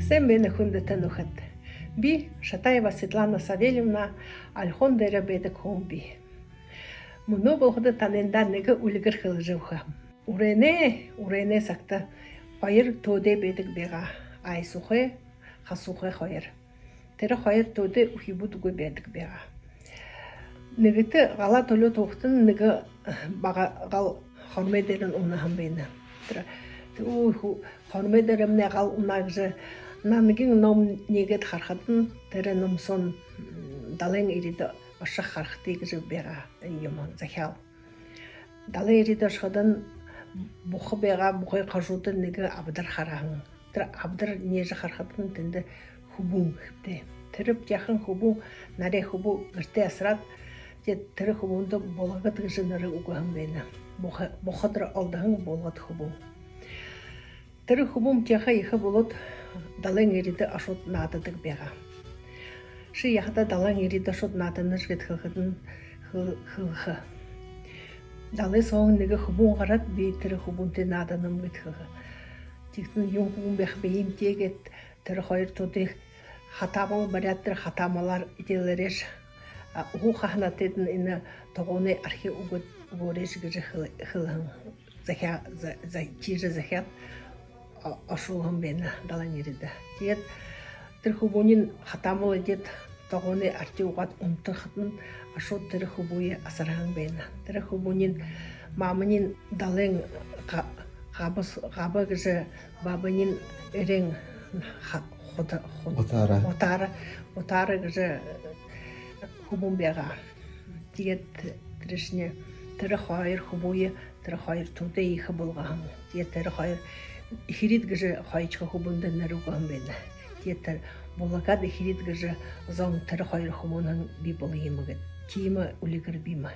Всем бенехунда нухат. Би Шатаева Светлана Савельевна альхон дера бедек хомби. Муно болгода таненда неге үлгэр хылжыуха. Урене сакта хайр тоде бедек бега. Айсухе хасухе хайр. Тера хайр тоде ухибутугу бедек бега. Негете гала толо тохтын неге бага гал хормедерин унахам бейна. Хормедеремне гал унагжы намгийн ном нэгэд харахад тэр номсон далайн ирид ашиг харахтыг гэж байгаа юм захиал. Далайн ирид ашгадан бухы байгаа бухы гашуудан нэг абдар хараан. Тэр абдар нэж харахад тэнд хүбүн хөвтэй. Тэр яхан хүбүн нарэ хүбү гэртээ асраад тэр хүбүнд болгоод гэж нэр үгэн байна. Бухадр олдхан болгоод хүбүн. Тэр хүбүн яха их болоод далайн ирээд ашууд наададаг байгаа. Ши яхада далайн ирээд ашууд нааданаж гэхэд хылха. Далайн сон нэг хүбүн гараад би тэр хүбүнтэй нааданам гэхэд тэгтэн юм хүбүн байх биемтэйгээд тэр хоёр туудыг хатаамал бариад тэр хатаамалаар идэлэрэж ухахнатед энэ тогооны архи өгөөрэш гэж хылхан захиа захиа ашуулхан байна далайн ирээд. Тэгээд тэр хүбүний хатаамал идээд тогооны арти угаад унтахад нь ашууд тэр хүбүе асархан байна. Тэр хүбүний маамны далайн габа гэж бабаны эрен утара гэж хүбүн байгаа. Тэгээд тэршне тэр хоёр хүбүе тэр хоёр тудаа их болгоон. Тэгээд тэр хоёр хирид гэж хоёчга хүбүнд наруугаан байна. Тэгээд тэр булагад хирид гэж зон тэр хоёр хүмүүн би бол юм гээд тийм үлгэр бим.